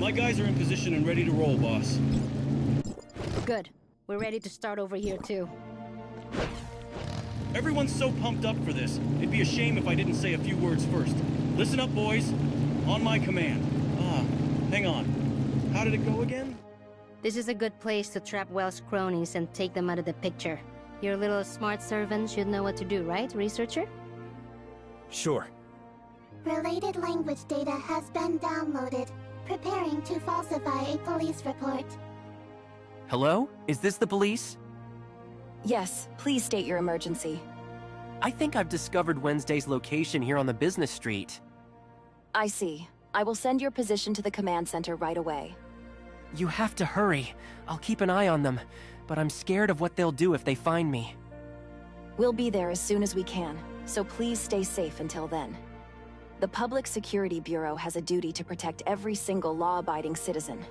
My guys are in position and ready to roll, boss. Good. We're ready to start over here, too. Everyone's so pumped up for this. It'd be a shame if I didn't say a few words first. Listen up, boys. On my command. Hang on. How did it go again? This is a good place to trap Wells' cronies and take them out of the picture. Your little smart servant should know what to do, right, researcher? Sure. Related language data has been downloaded. Preparing to falsify a police report. Hello? Is this the police? Yes, please state your emergency. I think I've discovered Wednesday's location here on the business street. I see. I will send your position to the command center right away. You have to hurry. I'll keep an eye on them, but I'm scared of what they'll do if they find me. We'll be there as soon as we can, so please stay safe until then. The Public Security Bureau has a duty to protect every single law-abiding citizen.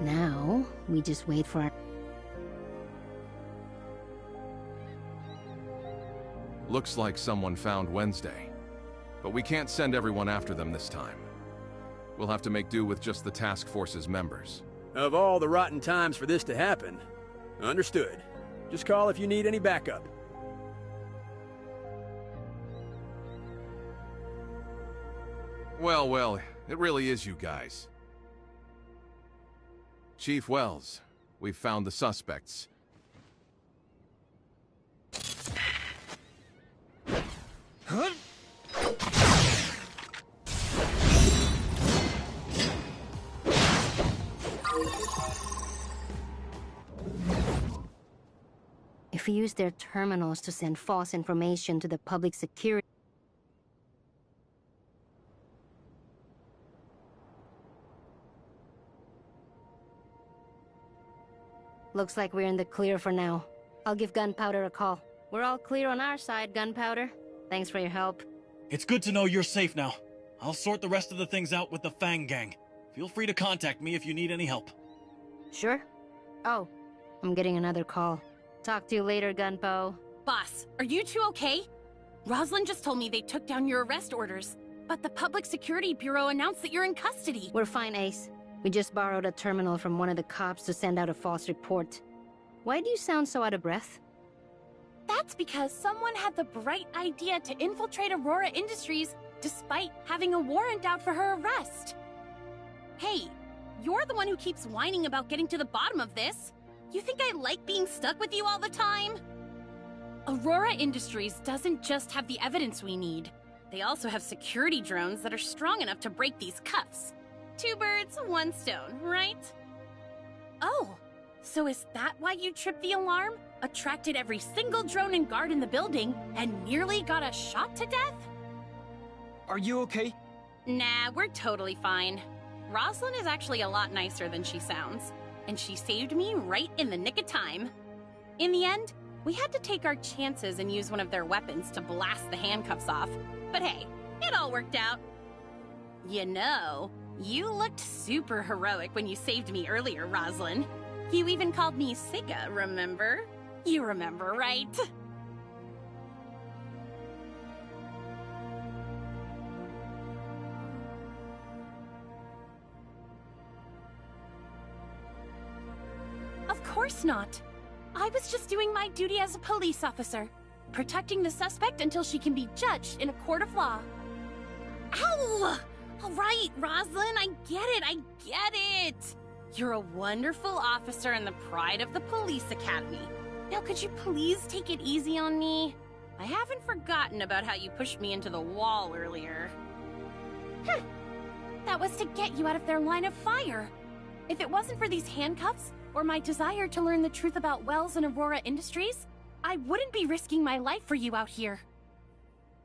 Now, we just wait for our... Looks like someone found Wednesday. But we can't send everyone after them this time. We'll have to make do with just the task force's members. Of all the rotten times for this to happen. Understood. Just call if you need any backup. Well, it really is you guys. Chief Wells, we've found the suspects. Huh? If we use their terminals to send false information to the public security... Looks like we're in the clear for now. I'll give Gunpowder a call. We're all clear on our side, Gunpowder. Thanks for your help. It's good to know you're safe now. I'll sort the rest of the things out with the Fang Gang. Feel free to contact me if you need any help. Sure. Oh, I'm getting another call. Talk to you later, Gunpo. Boss, are you two okay? Rosalind just told me they took down your arrest orders, but the Public Security Bureau announced that you're in custody. We're fine, Ace. We just borrowed a terminal from one of the cops to send out a false report. Why do you sound so out of breath? That's because someone had the bright idea to infiltrate Aurora Industries despite having a warrant out for her arrest. Hey, you're the one who keeps whining about getting to the bottom of this. You think I like being stuck with you all the time? Aurora Industries doesn't just have the evidence we need. They also have security drones that are strong enough to break these cuffs. 2 birds, 1 stone, right? Oh, so is that why you tripped the alarm, attracted every single drone and guard in the building, and nearly got us shot to death? Are you okay? Nah, we're totally fine. Rosalind is actually a lot nicer than she sounds, and she saved me right in the nick of time. In the end, we had to take our chances and use one of their weapons to blast the handcuffs off. But hey, it all worked out. You know, you looked super heroic when you saved me earlier, Rosalind. You even called me Sika, remember? You remember, right? Of course not. I was just doing my duty as a police officer, protecting the suspect until she can be judged in a court of law. Ow! All right, Roslyn, I get it! You're a wonderful officer and the pride of the police academy. Now could you please take it easy on me? I haven't forgotten about how you pushed me into the wall earlier. That was to get you out of their line of fire. If it wasn't for these handcuffs, or my desire to learn the truth about Wells and Aurora Industries, I wouldn't be risking my life for you out here.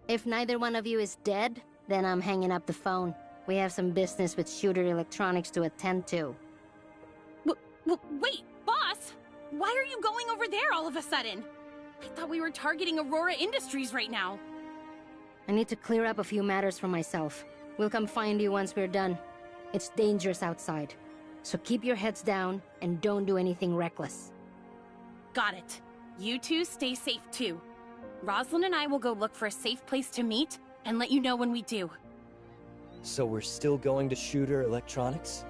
If neither one of you is dead, then I'm hanging up the phone. We have some business with Shooter Electronics to attend to. Wait, boss! Why are you going over there all of a sudden? I thought we were targeting Aurora Industries right now. I need to clear up a few matters for myself. We'll come find you once we're done. It's dangerous outside, so keep your heads down and don't do anything reckless. Got it. You two stay safe too. Roslyn and I will go look for a safe place to meet and let you know when we do. So we're still going to Shooter Electronics?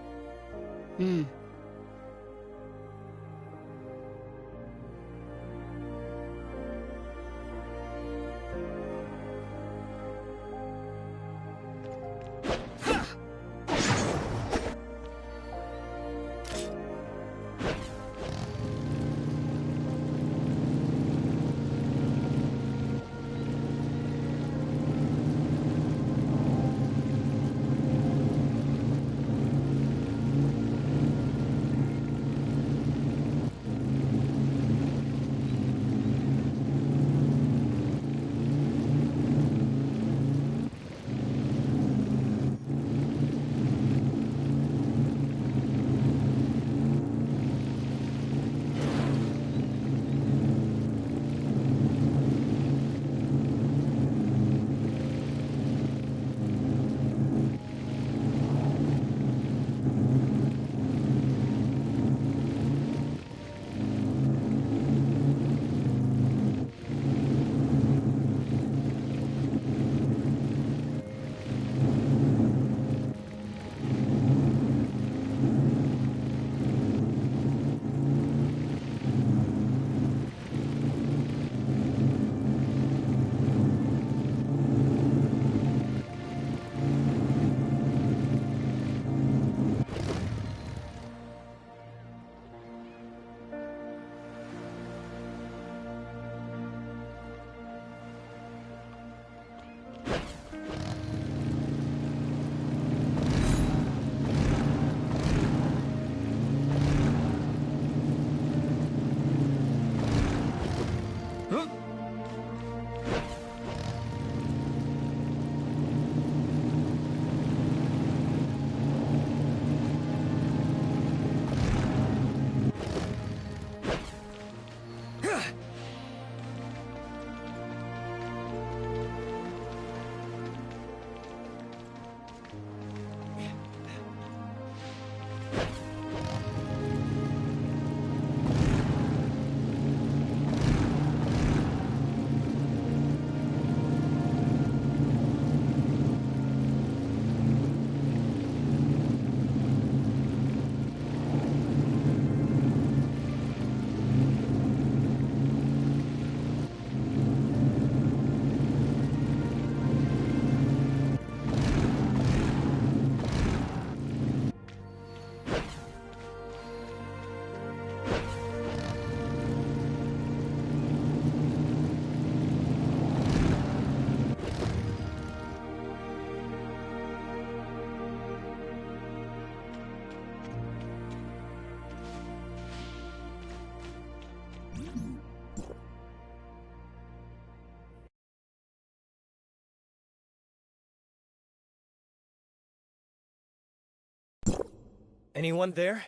Anyone there?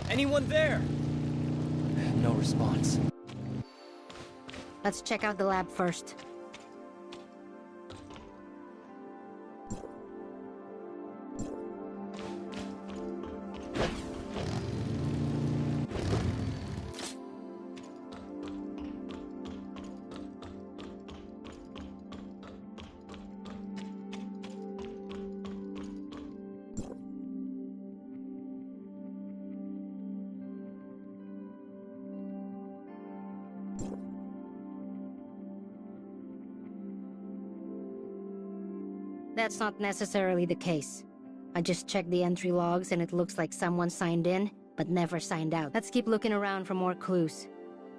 Anyone there? No response. Let's check out the lab first. That's not necessarily the case. I just checked the entry logs and it looks like someone signed in, but never signed out. Let's keep looking around for more clues.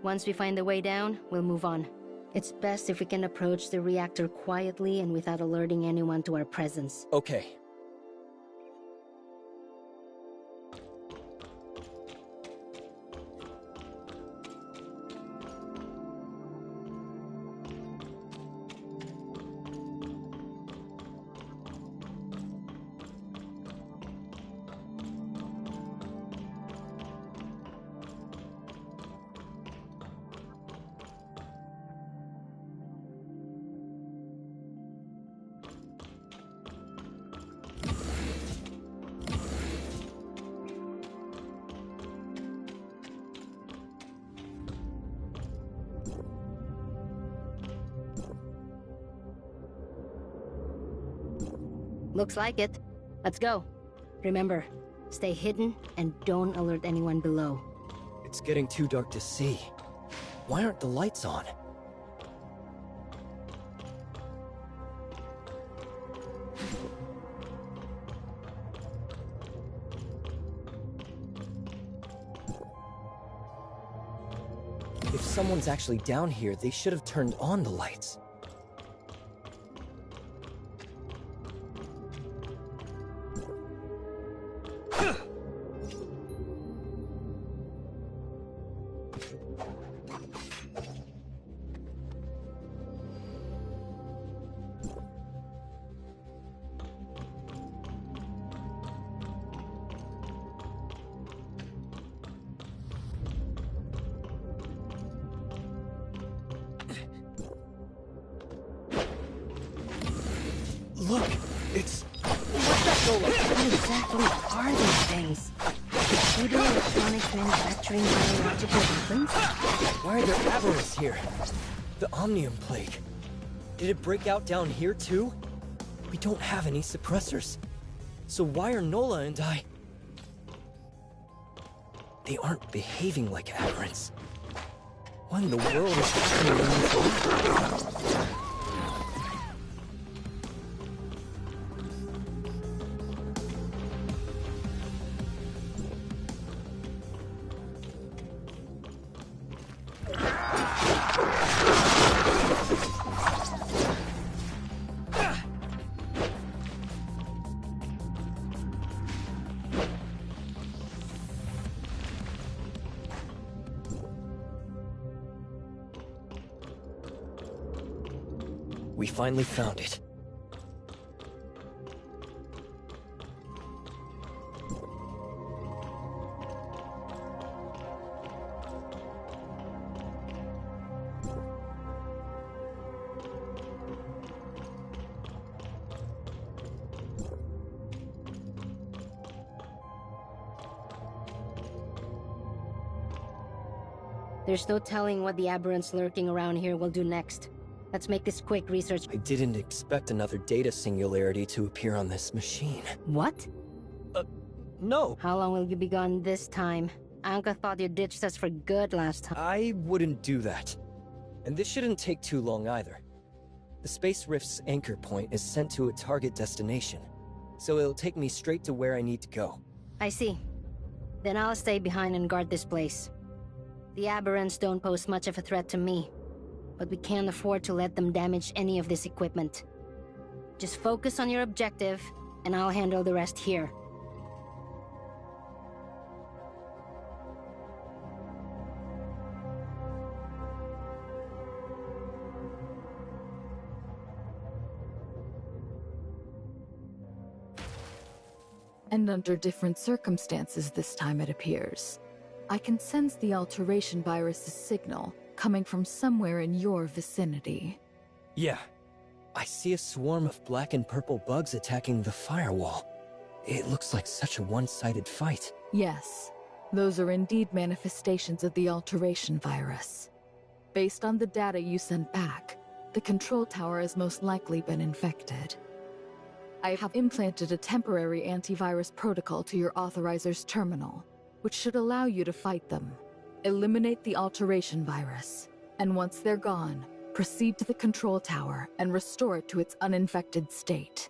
Once we find the way down, we'll move on. It's best if we can approach the reactor quietly and without alerting anyone to our presence. Okay. Looks like it. Let's go. Remember, stay hidden and don't alert anyone below. It's getting too dark to see. Why aren't the lights on? If someone's actually down here, they should have turned on the lights. Look, it's... What's that go like? What exactly are these things? Pseudo Electronics manufacturing biological weapons? Why are there aberrants here? The Omnium Plague. Did it break out down here too? We don't have any suppressors. So why are Nola and I... They aren't behaving like aberrants. What in the world is happening in this? We finally found it. There's no telling what the aberrants lurking around here will do next. Let's make this quick research. I didn't expect another data singularity to appear on this machine. What? No. How long will you be gone this time? Anka thought you ditched us for good last time. I wouldn't do that. And this shouldn't take too long either. The Space Rift's anchor point is sent to a target destination, so it'll take me straight to where I need to go. I see. Then I'll stay behind and guard this place. The aberrants don't pose much of a threat to me, but we can't afford to let them damage any of this equipment. Just focus on your objective, and I'll handle the rest here. And under different circumstances this time, it appears. I can sense the alteration virus's signal coming from somewhere in your vicinity. Yeah. I see a swarm of black and purple bugs attacking the firewall. It looks like such a one-sided fight. Yes, those are indeed manifestations of the alteration virus. Based on the data you sent back, the control tower has most likely been infected. I have implanted a temporary antivirus protocol to your Authorizer's terminal, which should allow you to fight them. Eliminate the alteration virus, and once they're gone, proceed to the control tower and restore it to its uninfected state.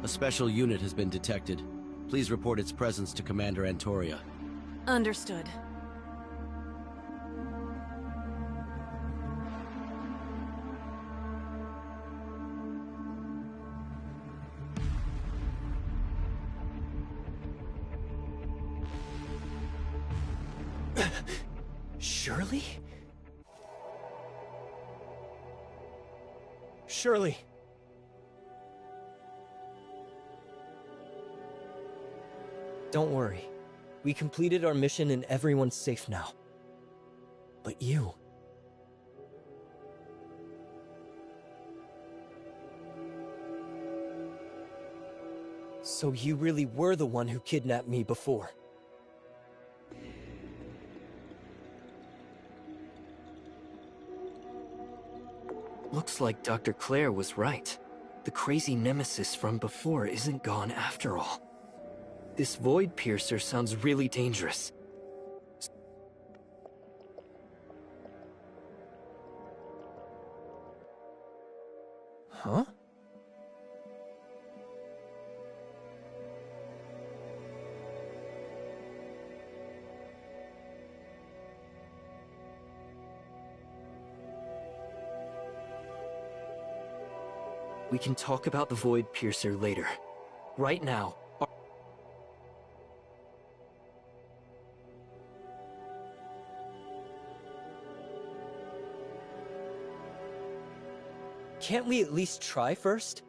A special unit has been detected. Please report its presence to Commander Antoria. Understood. Shirley? Shirley! Don't worry. We completed our mission and everyone's safe now. But you... So you really were the one who kidnapped me before. Looks like Dr. Claire was right. The crazy nemesis from before isn't gone after all. This Void Piercer sounds really dangerous. Huh? We can talk about the Void Piercer later. Right now, can't we at least try first?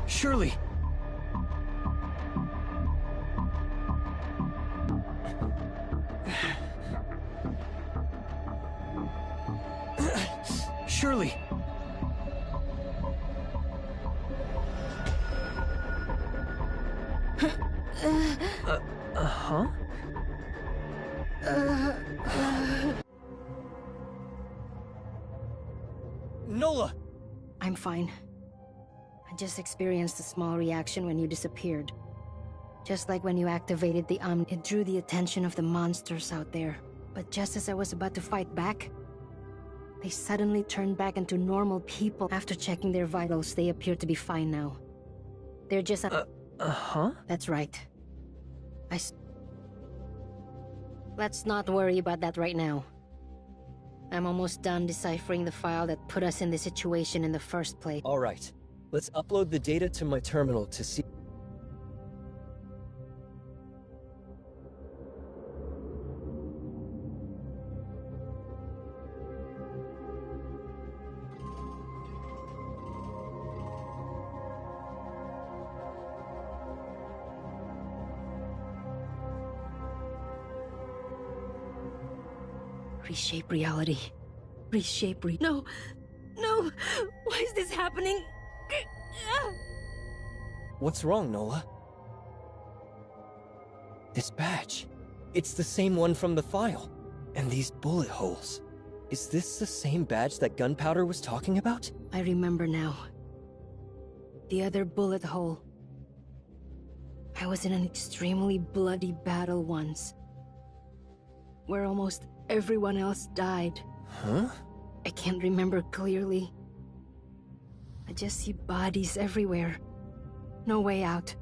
Surely. Surely. Huh? Nola! I'm fine. I just experienced a small reaction when you disappeared. Just like when you activated the it drew the attention of the monsters out there. But just as I was about to fight back, they suddenly turned back into normal people. After checking their vitals, they appear to be fine now. They're just huh? That's right. Let's not worry about that right now. I'm almost done deciphering the file that put us in this situation in the first place. Alright. Let's upload the data to my terminal to see... Reshape reality. No! No! Why is this happening? What's wrong, Nola? This badge. It's the same one from the file. And these bullet holes. Is this the same badge that Gunpowder was talking about? I remember now. The other bullet hole. I was in an extremely bloody battle once, where almost everyone else died. Huh? I can't remember clearly. I just see bodies everywhere. No way out.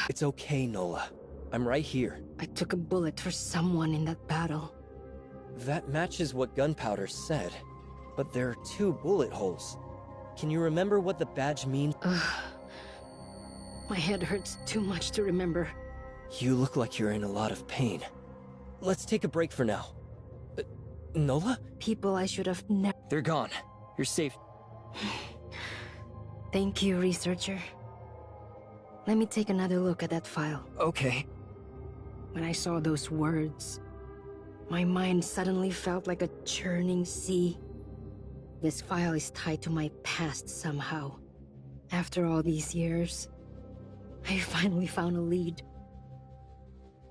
It's okay, Nola. I'm right here. I took a bullet for someone in that battle. That matches what Gunpowder said. But there are 2 bullet holes. Can you remember what the badge means? My head hurts too much to remember. You look like you're in a lot of pain. Let's take a break for now. Nola? People I should have never... They're gone. You're safe. Thank you, researcher. Let me take another look at that file. Okay. When I saw those words, my mind suddenly felt like a churning sea. This file is tied to my past somehow. After all these years, I finally found a lead.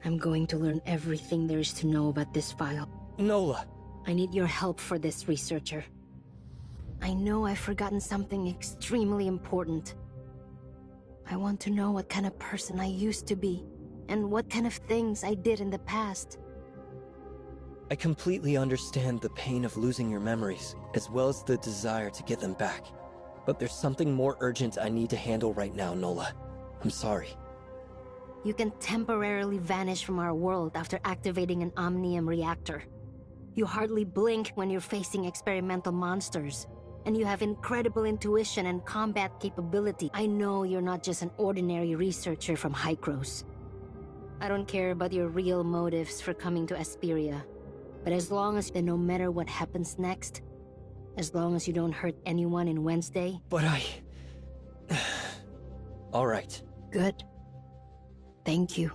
I'm going to learn everything there is to know about this file. Nola! I need your help for this, researcher. I know I've forgotten something extremely important. I want to know what kind of person I used to be, and what kind of things I did in the past. I completely understand the pain of losing your memories, as well as the desire to get them back. But there's something more urgent I need to handle right now, Nola. I'm sorry. You can temporarily vanish from our world after activating an Omnium reactor. You hardly blink when you're facing experimental monsters. And you have incredible intuition and combat capability. I know you're not just an ordinary researcher from Hykros. I don't care about your real motives for coming to Asperia. But as long as, no matter what happens next, as long as you don't hurt anyone in Wednesday... But All right. Good. Thank you.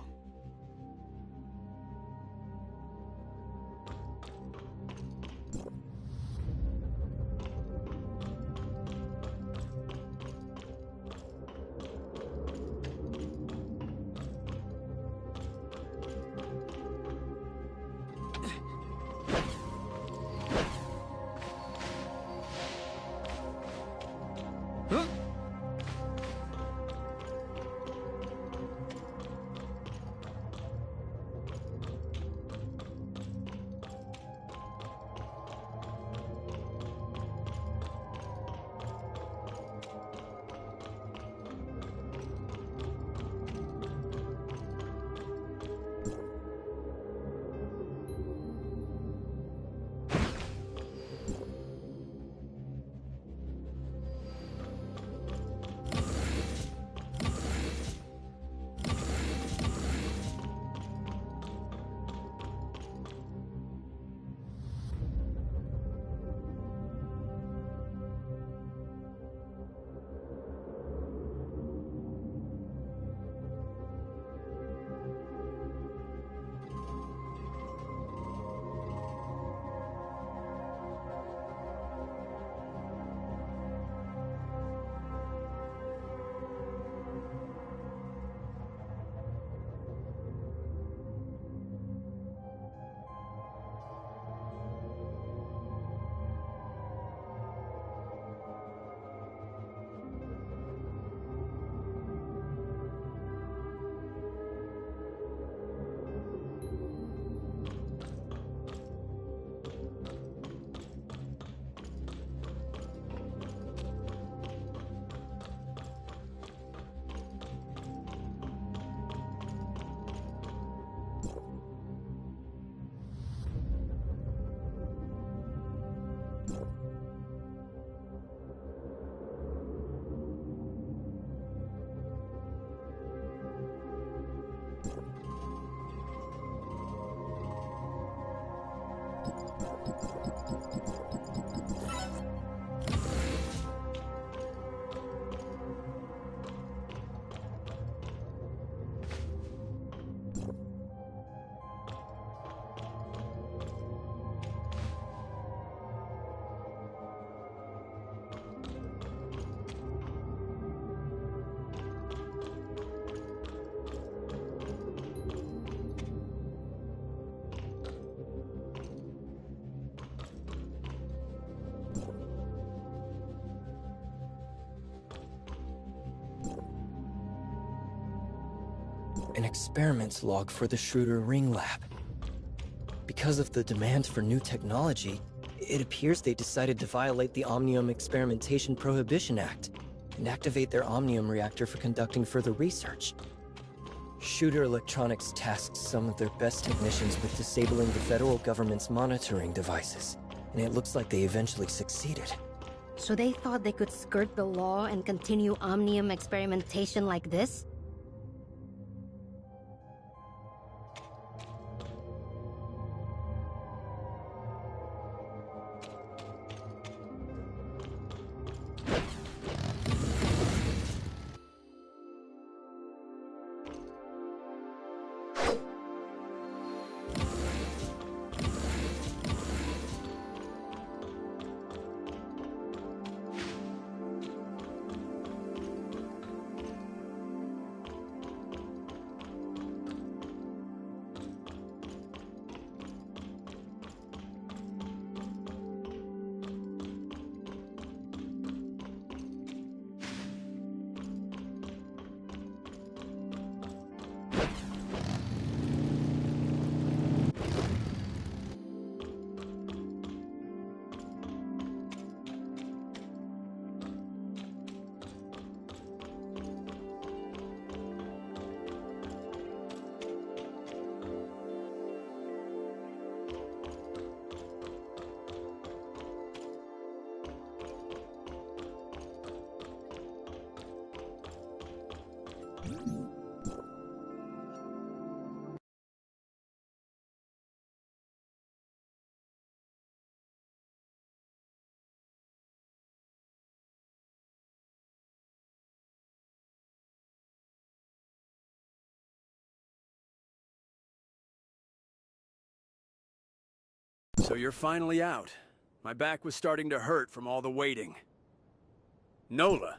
An experiments log for the Schroeder Ring Lab. Because of the demand for new technology, it appears they decided to violate the Omnium Experimentation Prohibition Act and activate their Omnium reactor for conducting further research. Shooter Electronics tasked some of their best technicians with disabling the federal government's monitoring devices, and it looks like they eventually succeeded. So they thought they could skirt the law and continue Omnium experimentation like this? So you're finally out. My back was starting to hurt from all the waiting. Nola.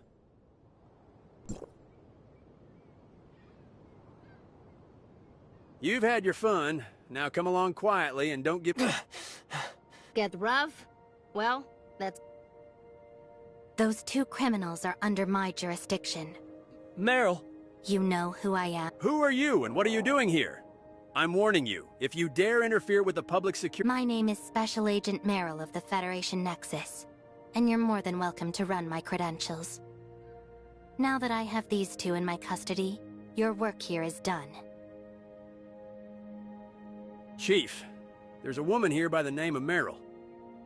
You've had your fun. Now come along quietly and don't get... Get rough? Well, that's... Those two criminals are under my jurisdiction. Meryl! You know who I am. Who are you and what are you doing here? I'm warning you, if you dare interfere with the public security... My name is Special Agent Meryl of the Federation Nexus, and you're more than welcome to run my credentials. Now that I have these two in my custody, your work here is done. Chief, there's a woman here by the name of Meryl.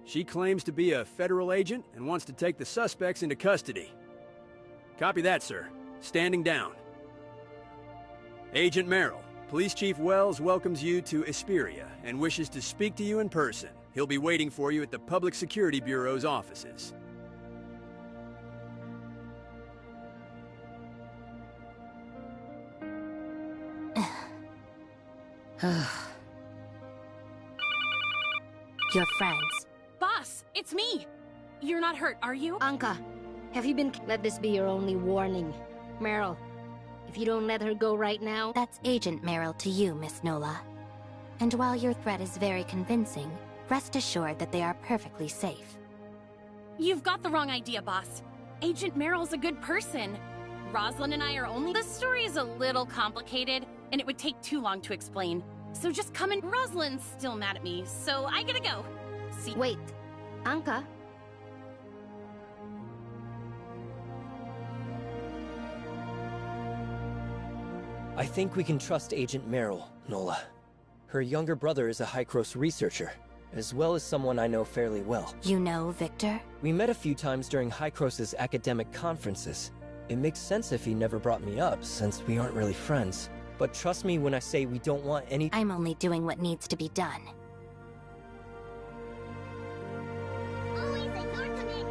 She claims to be a federal agent and wants to take the suspects into custody. Copy that, sir. Standing down. Agent Meryl, Police Chief Wells welcomes you to Esperia and wishes to speak to you in person. He'll be waiting for you at the Public Security Bureau's offices. Your friends. Boss, it's me! You're not hurt, are you? Anka, have you been... Let this be your only warning. Meryl, if you don't let her go right now... That's Agent Meryl to you, Miss Nola. And while your threat is very convincing, rest assured that they are perfectly safe. You've got the wrong idea, boss. Agent Meryl's a good person. Rosalind and I are only... The story is a little complicated, and it would take too long to explain. So just come in. Rosalind's still mad at me, so I gotta go. See... Wait, Anka? I think we can trust Agent Meryl, Nola. Her younger brother is a Hykros researcher, as well as someone I know fairly well. You know Victor? We met a few times during Hykros's academic conferences. It makes sense if he never brought me up, since we aren't really friends. But trust me when I say we don't want any— I'm only doing what needs to be done. Always in your command.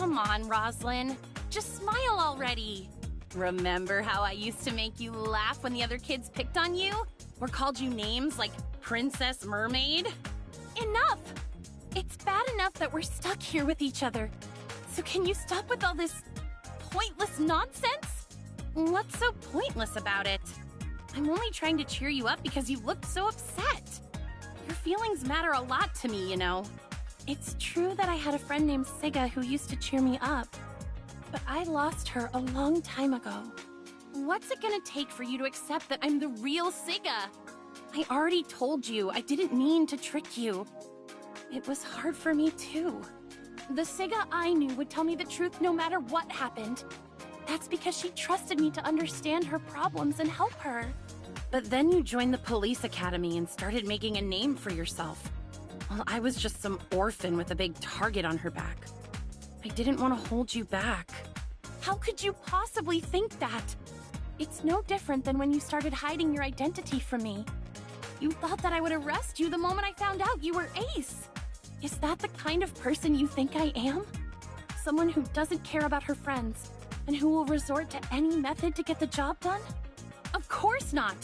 Come on, Roslyn. Just smile already. Remember how I used to make you laugh when the other kids picked on you? Or called you names like Princess Mermaid? Enough! It's bad enough that we're stuck here with each other. So can you stop with all this pointless nonsense? What's so pointless about it? I'm only trying to cheer you up because you looked so upset. Your feelings matter a lot to me, you know. It's true that I had a friend named Siga who used to cheer me up, but I lost her a long time ago. What's it gonna take for you to accept that I'm the real Siga? I already told you I didn't mean to trick you. It was hard for me too. The Siga I knew would tell me the truth no matter what happened. That's because she trusted me to understand her problems and help her. But then you joined the police academy and started making a name for yourself. Well, I was just some orphan with a big target on her back. I didn't want to hold you back. How could you possibly think that? It's no different than when you started hiding your identity from me. You thought that I would arrest you the moment I found out you were Ace. Is that the kind of person you think I am? Someone who doesn't care about her friends, and who will resort to any method to get the job done? Of course not!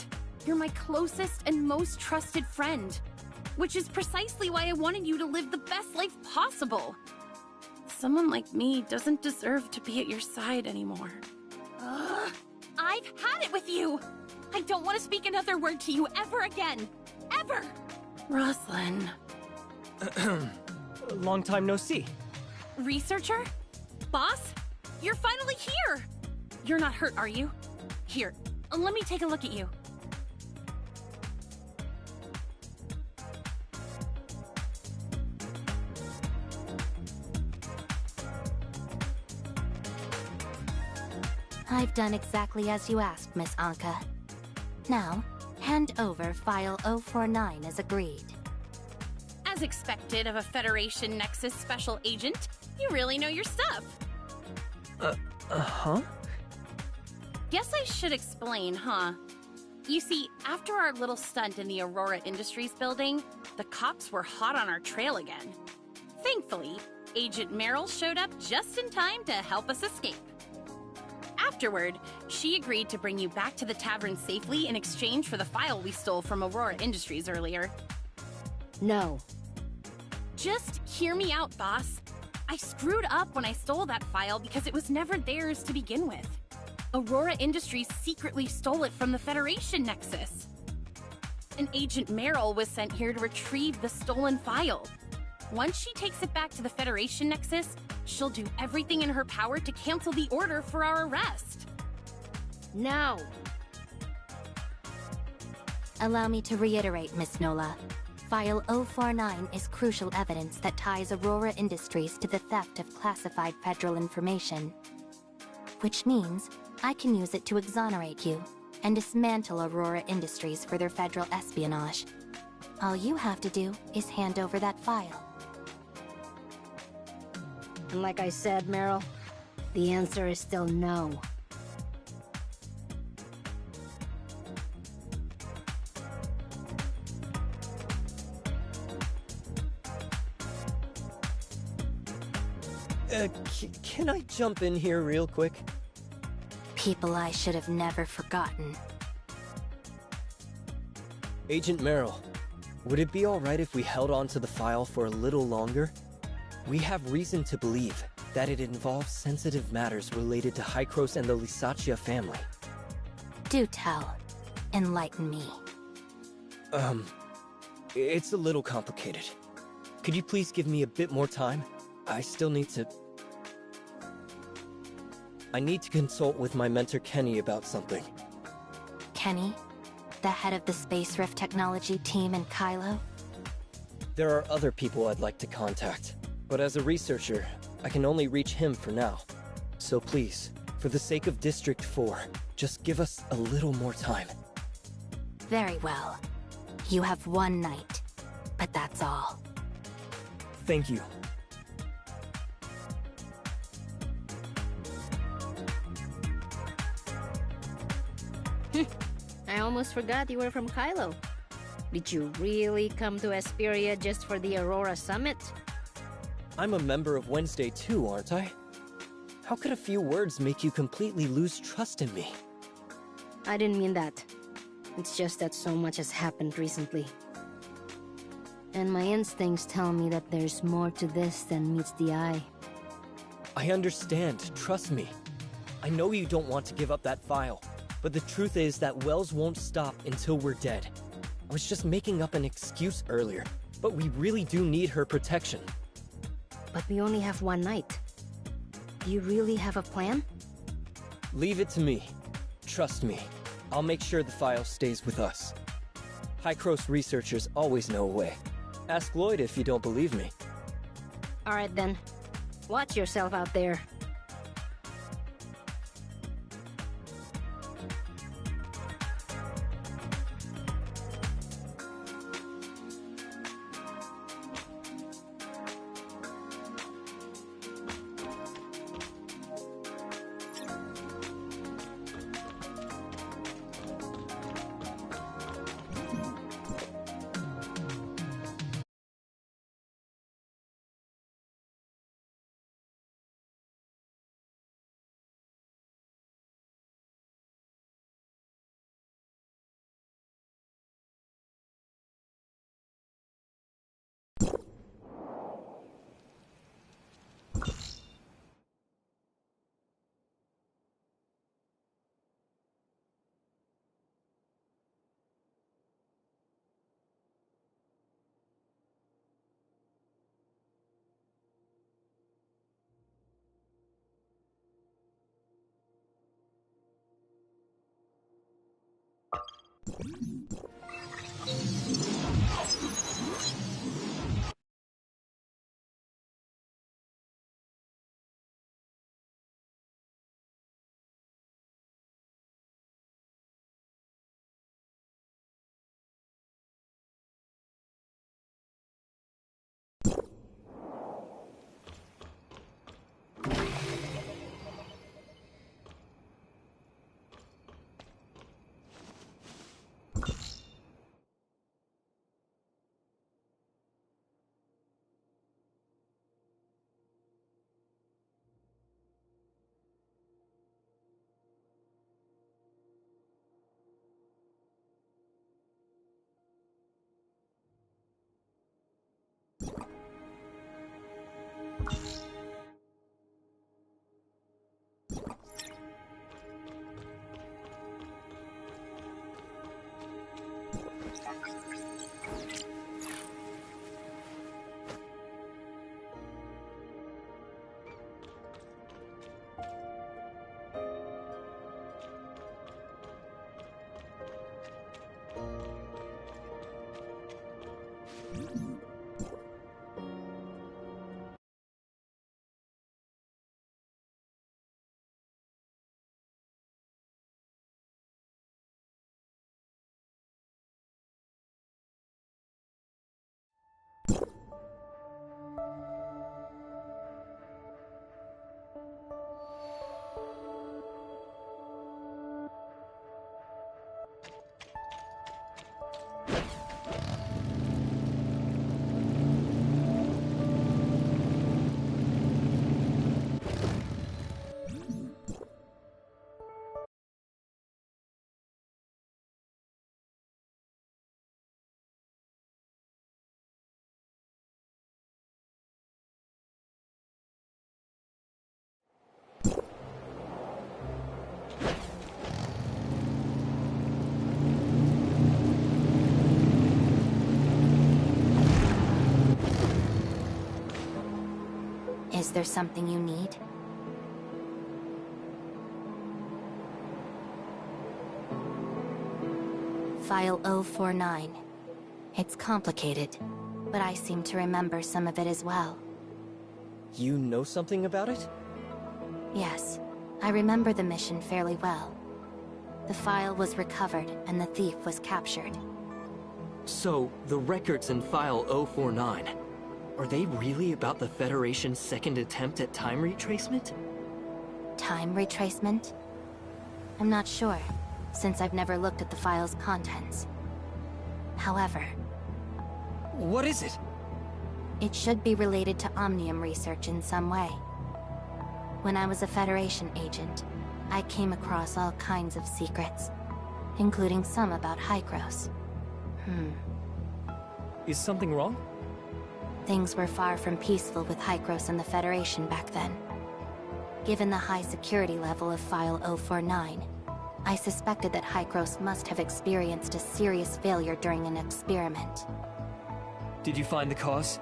You're my closest and most trusted friend. Which is precisely why I wanted you to live the best life possible. Someone like me doesn't deserve to be at your side anymore. Ugh, I've had it with you! I don't want to speak another word to you ever again! Ever! Roslyn. Long time no see. Researcher? Boss? You're finally here! You're not hurt, are you? Here, let me take a look at you. I've done exactly as you asked, Miss Anka. Now, hand over File 049 as agreed. As expected of a Federation Nexus special agent, you really know your stuff. Huh? Guess I should explain, huh? You see, after our little stunt in the Aurora Industries building, the cops were hot on our trail again. Thankfully, Agent Merrill showed up just in time to help us escape. Afterward, she agreed to bring you back to the tavern safely in exchange for the file we stole from Aurora Industries earlier. No. Just hear me out, boss. I screwed up when I stole that file because it was never theirs to begin with. Aurora Industries secretly stole it from the Federation Nexus. And Agent Merrill was sent here to retrieve the stolen file. Once she takes it back to the Federation Nexus, she'll do everything in her power to cancel the order for our arrest. No. Allow me to reiterate, Miss Nola. File 049 is crucial evidence that ties Aurora Industries to the theft of classified federal information. Which means I can use it to exonerate you and dismantle Aurora Industries for their federal espionage. All you have to do is hand over that file. And like I said, Merrill, the answer is still no. Can I jump in here real quick? People I should have never forgotten. Agent Merrill, would it be alright if we held on to the file for a little longer? We have reason to believe that it involves sensitive matters related to Hykros and the Lysaccia family. Do tell. Enlighten me. It's a little complicated. Could you please give me a bit more time? I still need to... I need to consult with my mentor Kenny about something. Kenny? The head of the Space Rift Technology team in Kylo? There are other people I'd like to contact, but as a researcher, I can only reach him for now. So please, for the sake of District 4, just give us a little more time. Very well. You have one night, but that's all. Thank you. I almost forgot you were from Kylo. Did you really come to Esperia just for the Aurora Summit? I'm a member of Wednesday too, aren't I? How could a few words make you completely lose trust in me? I didn't mean that. It's just that so much has happened recently. And my instincts tell me that there's more to this than meets the eye. I understand, trust me. I know you don't want to give up that file, but the truth is that Wells won't stop until we're dead. I was just making up an excuse earlier, but we really do need her protection. But we only have one night. Do you really have a plan? Leave it to me. Trust me. I'll make sure the file stays with us. Hykros researchers always know a way. Ask Lloyd if you don't believe me. Alright then. Watch yourself out there. Is there something you need? File 049. It's complicated, but I seem to remember some of it as well. You know something about it? Yes, I remember the mission fairly well. The file was recovered and the thief was captured. So, the records in File 049, are they really about the Federation's second attempt at time retracement? Time retracement? I'm not sure, since I've never looked at the file's contents. However... What is it? It should be related to Omnium research in some way. When I was a Federation agent, I came across all kinds of secrets, including some about Hykros. Is something wrong? Things were far from peaceful with Hykros and the Federation back then. Given the high security level of File 049, I suspected that Hykros must have experienced a serious failure during an experiment. Did you find the cause?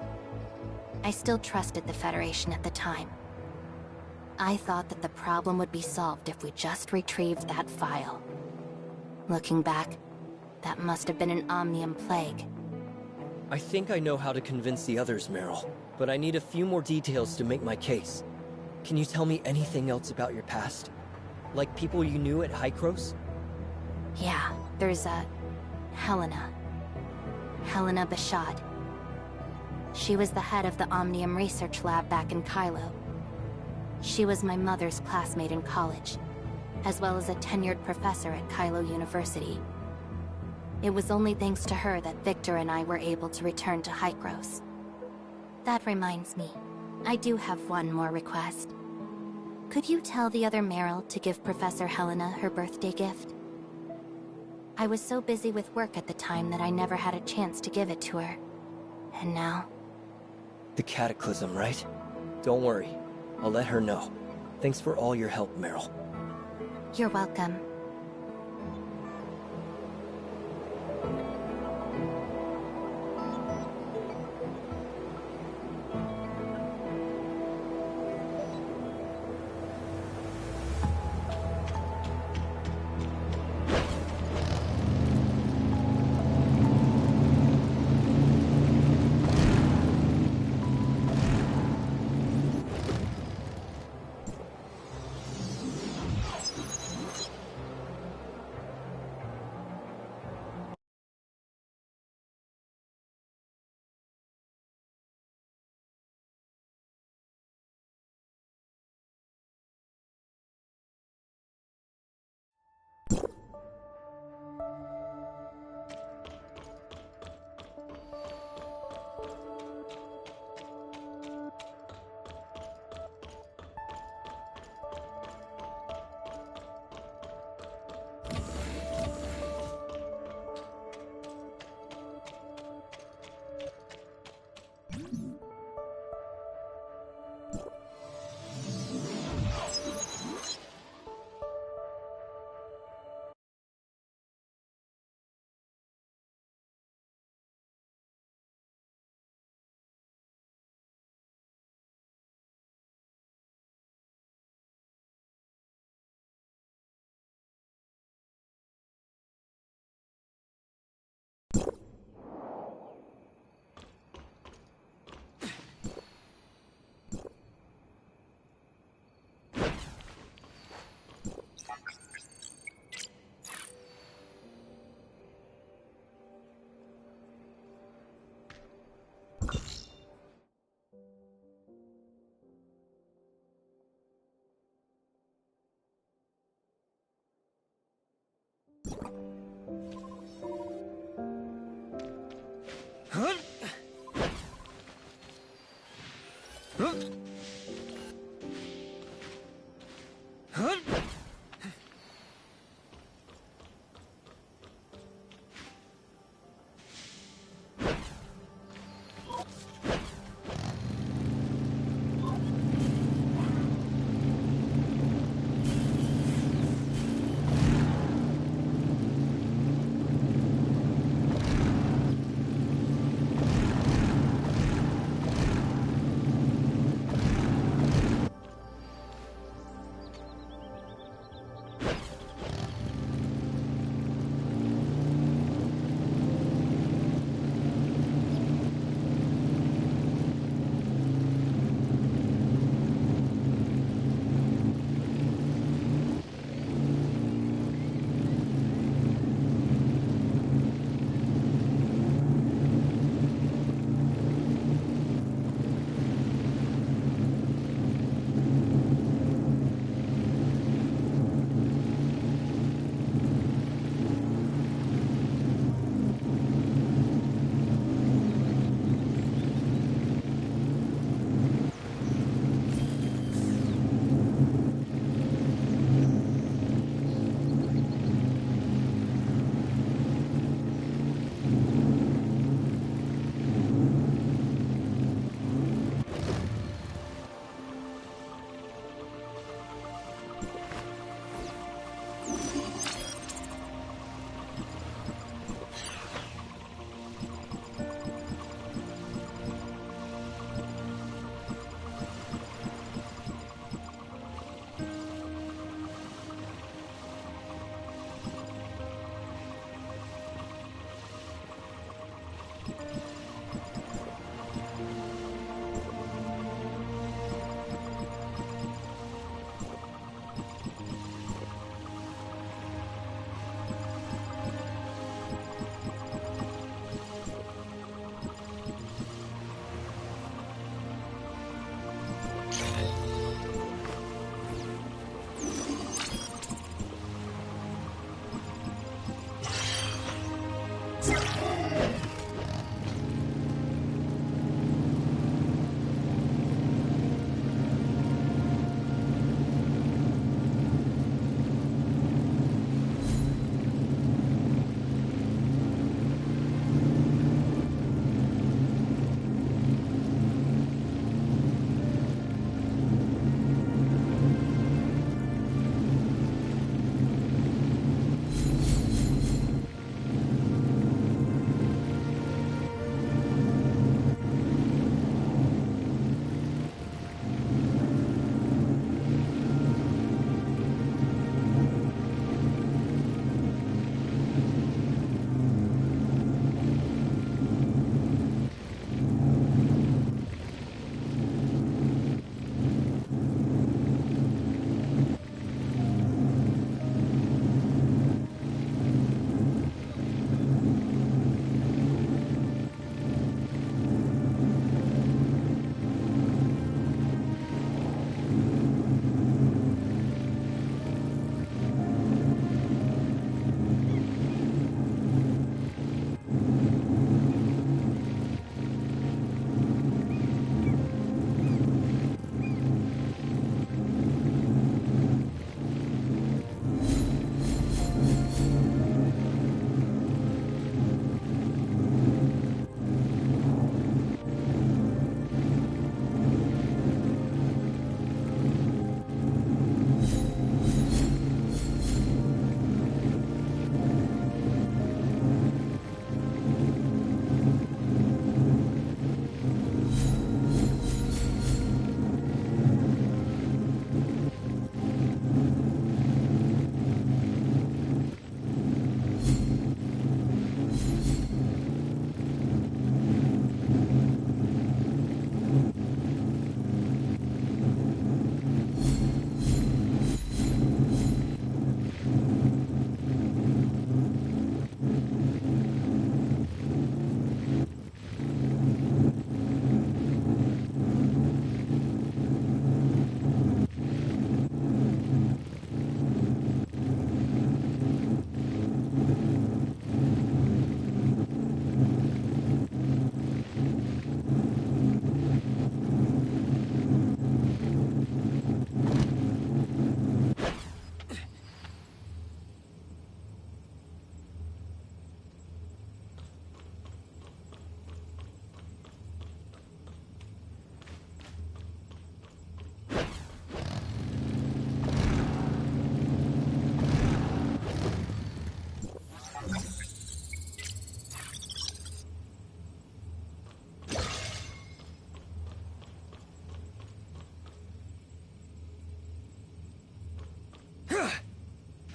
I still trusted the Federation at the time. I thought that the problem would be solved if we just retrieved that file. Looking back, that must have been an Omnium plague. I think I know how to convince the others, Meryl, but I need a few more details to make my case. Can you tell me anything else about your past? Like people you knew at Hykros? Yeah, there's Helena. Helena Bashad. She was the head of the Omnium Research Lab back in Kylo. She was my mother's classmate in college, as well as a tenured professor at Kylo University. It was only thanks to her that Victor and I were able to return to Hykros. That reminds me, I do have one more request. Could you tell the other Meryl to give Professor Helena her birthday gift? I was so busy with work at the time that I never had a chance to give it to her. And now... The Cataclysm, right? Don't worry. I'll let her know. Thanks for all your help, Meryl. You're welcome.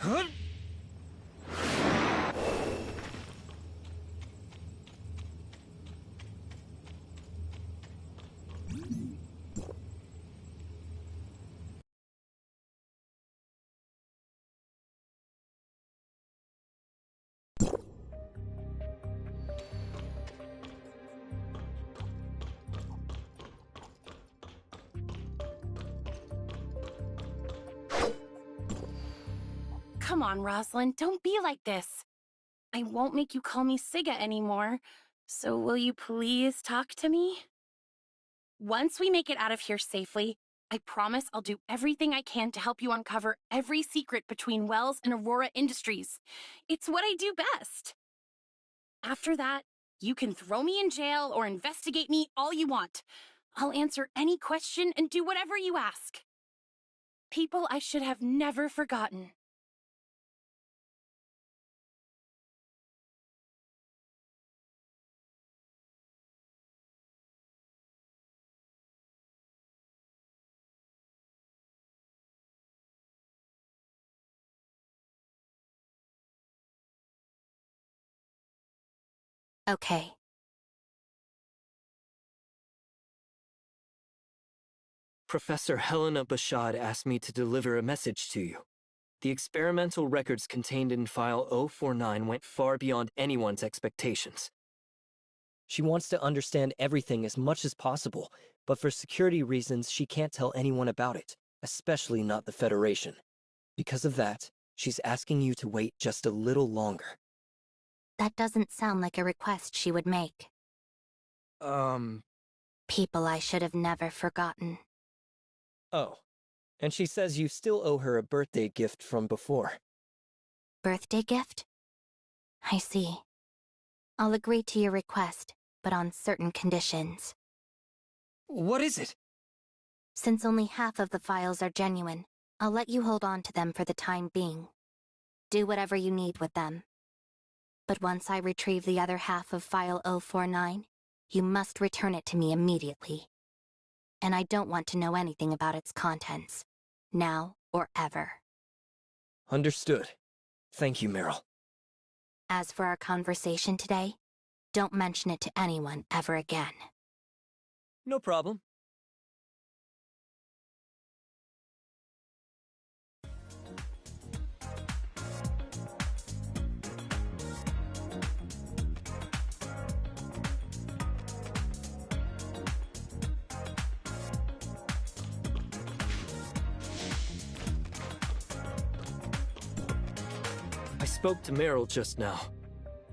Huh? Come on, Rosalind, don't be like this. I won't make you call me Siga anymore, so will you please talk to me? Once we make it out of here safely, I promise I'll do everything I can to help you uncover every secret between Wells and Aurora Industries. It's what I do best. After that, you can throw me in jail or investigate me all you want. I'll answer any question and do whatever you ask. People I should have never forgotten. Okay. Professor Helena Bashad asked me to deliver a message to you. The experimental records contained in File 049 went far beyond anyone's expectations. She wants to understand everything as much as possible, but for security reasons she can't tell anyone about it, especially not the Federation. Because of that, she's asking you to wait just a little longer. That doesn't sound like a request she would make. People I should have never forgotten. Oh. And she says you still owe her a birthday gift from before. Birthday gift? I see. I'll agree to your request, but on certain conditions. What is it? Since only half of the files are genuine, I'll let you hold on to them for the time being. Do whatever you need with them. But once I retrieve the other half of File 049, you must return it to me immediately. And I don't want to know anything about its contents, now or ever. Understood. Thank you, Meryl. As for our conversation today, don't mention it to anyone ever again. No problem. I spoke to Meryl just now.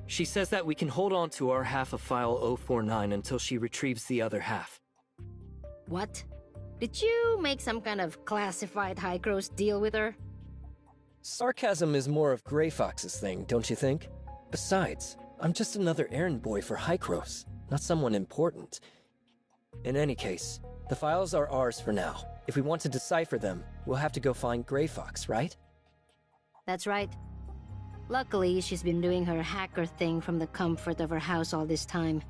She says that we can hold on to our half of File 049 until she retrieves the other half. What? Did you make some kind of classified High-Gross deal with her? Sarcasm is more of Grey Fox's thing, don't you think? Besides, I'm just another errand boy for High-Gross, not someone important. In any case, the files are ours for now. If we want to decipher them, we'll have to go find Grey Fox, right? That's right. Luckily, she's been doing her hacker thing from the comfort of her house all this time.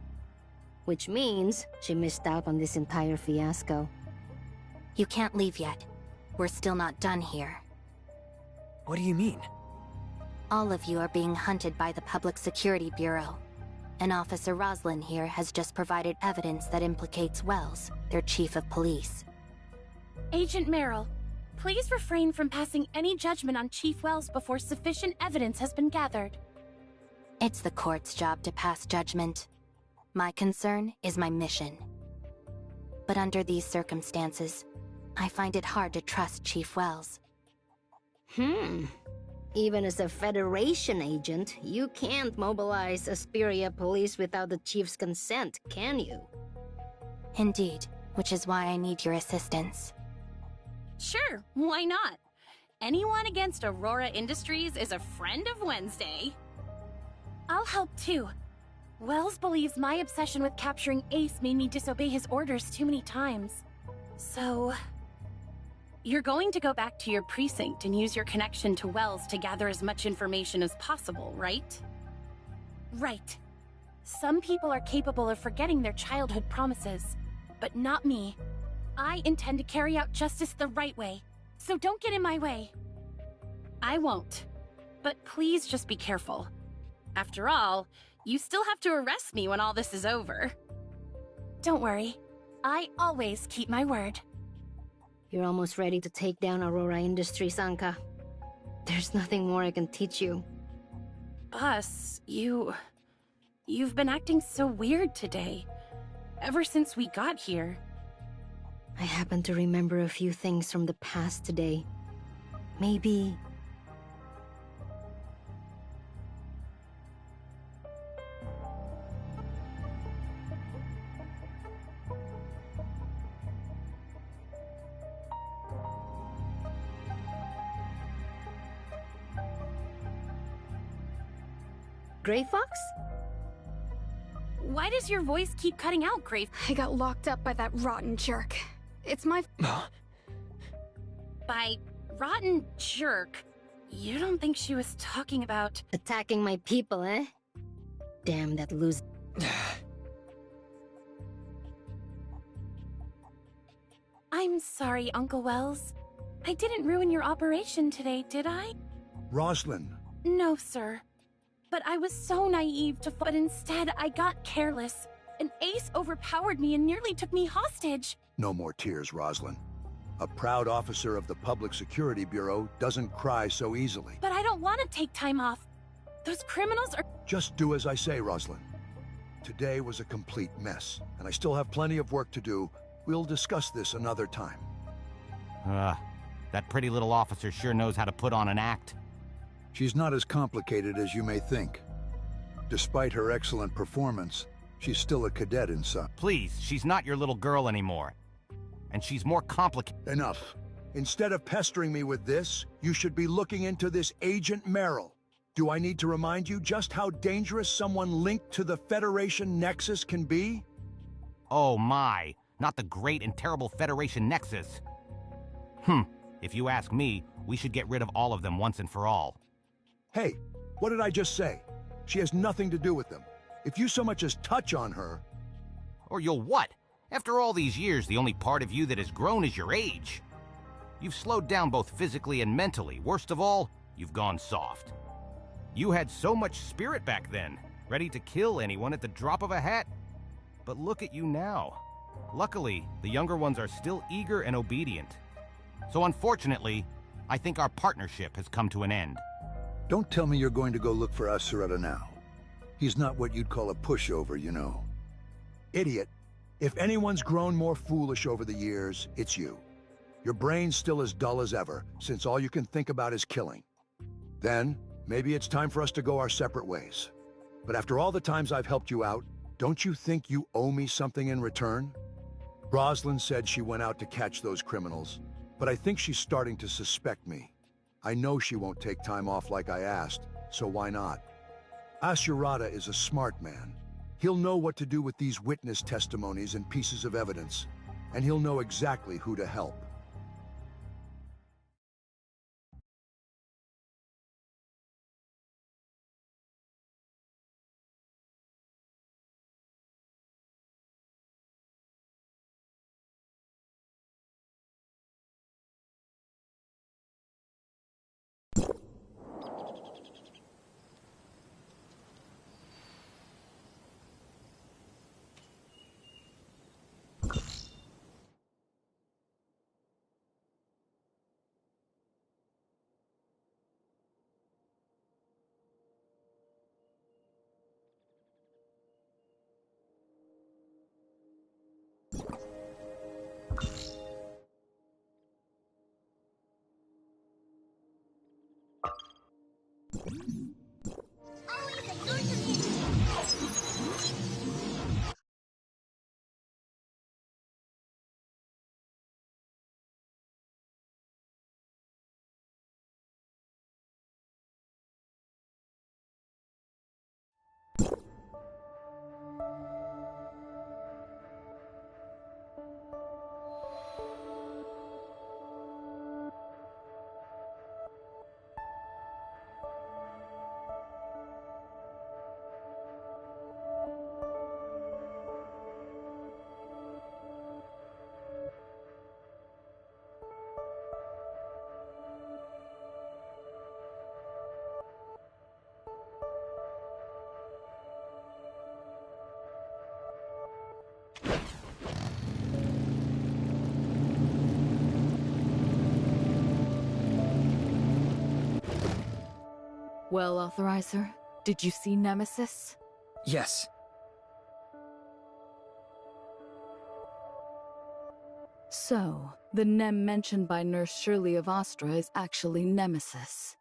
Which means she missed out on this entire fiasco. You can't leave yet. We're still not done here. What do you mean? All of you are being hunted by the Public Security Bureau. And Officer Roslin here has just provided evidence that implicates Wells, their chief of police. Agent Meryl, please refrain from passing any judgment on Chief Wells before sufficient evidence has been gathered. It's the court's job to pass judgment. My concern is my mission. But under these circumstances, I find it hard to trust Chief Wells. Even as a Federation agent, you can't mobilize Asperia police without the Chief's consent, can you? Indeed, which is why I need your assistance. Sure, why not? Anyone against Aurora Industries is a friend of Wednesday. I'll help too. Wells believes my obsession with capturing Ace made me disobey his orders too many times. So... you're going to go back to your precinct and use your connection to Wells to gather as much information as possible, right? Right. Some people are capable of forgetting their childhood promises, but not me. I intend to carry out justice the right way, so don't get in my way. I won't. but please just be careful. After all, you still have to arrest me when all this is over. Don't worry. I always keep my word. You're almost ready to take down Aurora Industries, Anka. There's nothing more I can teach you. Bus, you've been acting so weird today. Ever since we got here. I happen to remember a few things from the past today. Maybe... Gray Fox? Why does your voice keep cutting out, Gray? I got locked up by that rotten jerk. It's my... By rotten jerk? You don't think she was talking about... Attacking my people, eh? Damn that loser. I'm sorry, Uncle Wells. I didn't ruin your operation today, did I? Roslyn. No, sir. But I was so naive to... But instead, I got careless. An ace overpowered me and nearly took me hostage. No more tears, Roslyn. A proud officer of the Public Security Bureau doesn't cry so easily. But I don't want to take time off. Those criminals are... Just do as I say, Roslyn. Today was a complete mess, and I still have plenty of work to do. We'll discuss this another time. That pretty little officer sure knows how to put on an act. She's not as complicated as you may think. Despite her excellent performance, she's still a cadet inside. Please, she's not your little girl anymore. And she's more complicated. Enough. Instead of pestering me with this, you should be looking into this Agent Merrill. Do I need to remind you just how dangerous someone linked to the Federation Nexus can be? Oh my, not the great and terrible Federation Nexus. If you ask me, we should get rid of all of them once and for all. Hey, what did I just say? She has nothing to do with them. If you so much as touch on her... Or you'll what? After all these years, the only part of you that has grown is your age. You've slowed down both physically and mentally. Worst of all, you've gone soft. You had so much spirit back then, ready to kill anyone at the drop of a hat. But look at you now. Luckily, the younger ones are still eager and obedient. So unfortunately, I think our partnership has come to an end. Don't tell me you're going to go look for Asuretta now. He's not what you'd call a pushover, you know. Idiot. If anyone's grown more foolish over the years, it's you. Your brain's still as dull as ever, since all you can think about is killing. Then, maybe it's time for us to go our separate ways. But after all the times I've helped you out, don't you think you owe me something in return? Roslyn said she went out to catch those criminals, but I think she's starting to suspect me. I know she won't take time off like I asked, so why not? Asurata is a smart man. He'll know what to do with these witness testimonies and pieces of evidence, and he'll know exactly who to help. Well, Authorizer, did you see Nemesis? Yes. So, the Nem mentioned by Nurse Shirley of Astra is actually Nemesis,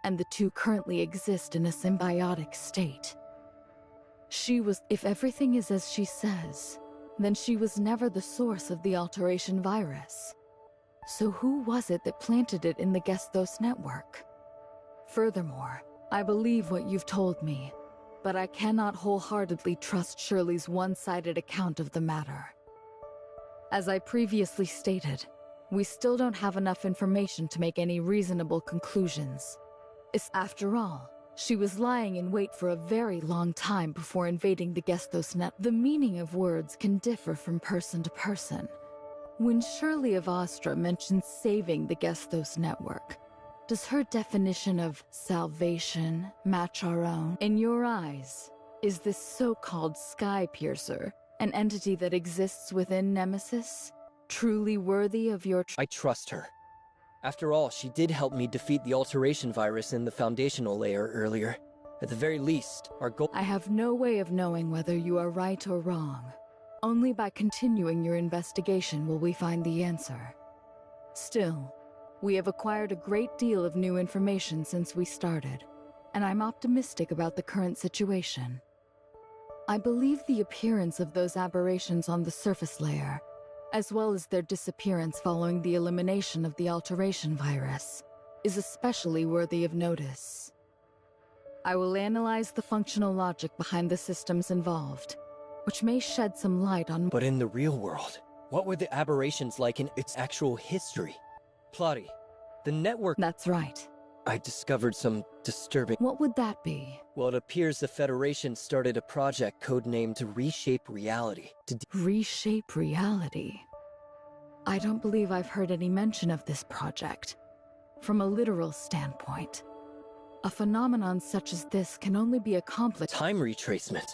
and the two currently exist in a symbiotic state. If everything is as she says, then she was never the source of the alteration virus. So who was it that planted it in the Gestos network? Furthermore, I believe what you've told me, but I cannot wholeheartedly trust Shirley's one-sided account of the matter. As I previously stated, we still don't have enough information to make any reasonable conclusions. After all, she was lying in wait for a very long time before invading the Gestos net. The meaning of words can differ from person to person. When Shirley of Astra mentions saving the Gestos network, does her definition of salvation match our own? In your eyes, is this so-called Sky Piercer an entity that exists within Nemesis, truly worthy of your I trust her. After all, she did help me defeat the alteration virus in the foundational layer earlier. At the very least, our goal— I have no way of knowing whether you are right or wrong. Only by continuing your investigation will we find the answer. Still, we have acquired a great deal of new information since we started, and I'm optimistic about the current situation. I believe the appearance of those aberrations on the surface layer, as well as their disappearance following the elimination of the alteration virus, is especially worthy of notice. I will analyze the functional logic behind the systems involved, which may shed some light on— But in the real world, what were the aberrations like in its actual history? Plotty, the network— That's right. I discovered some disturbing— What would that be? Well, it appears the Federation started a project codenamed Reshape Reality to— Reshape Reality? I don't believe I've heard any mention of this project. From a literal standpoint, a phenomenon such as this can only be accomplished— Time retracement.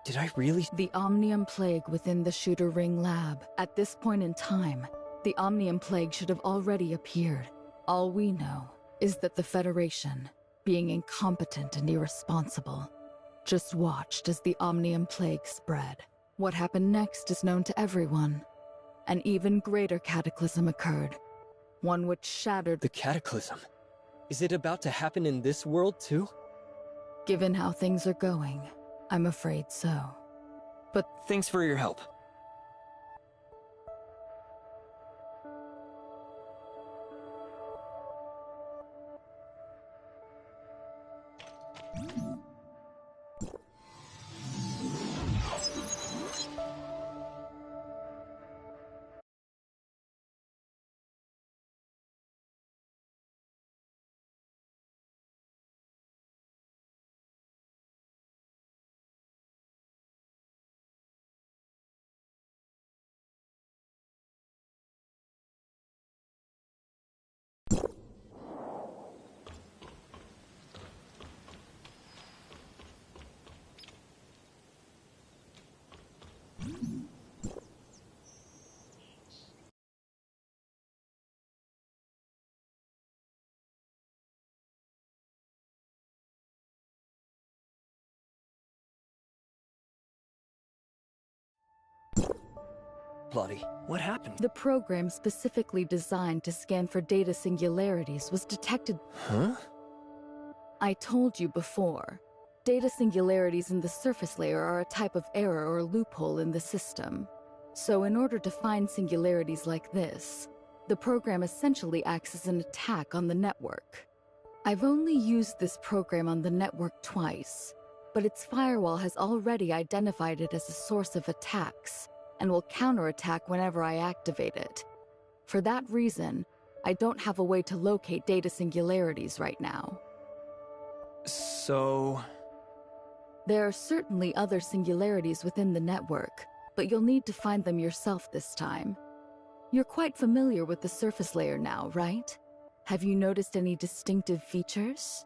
Did I really— The Omnium Plague within the Shooter Ring lab. At this point in time, the Omnium Plague should have already appeared. All we know is that the Federation, being incompetent and irresponsible, just watched as the Omnium Plague spread. What happened next is known to everyone. An even greater cataclysm occurred, one which shattered— The cataclysm? Is it about to happen in this world too? Given how things are going, I'm afraid so. But thanks for your help. Plotty, what happened? the program specifically designed to scan for data singularities was detected— Huh? I told you before. Data singularities in the surface layer are a type of error or loophole in the system. So in order to find singularities like this, the program essentially acts as an attack on the network. I've only used this program on the network twice, but its firewall has already identified it as a source of attacks, and will counterattack whenever I activate it. For that reason, I don't have a way to locate data singularities right now. So— There are certainly other singularities within the network, but you'll need to find them yourself this time. You're quite familiar with the surface layer now, right? Have you noticed any distinctive features?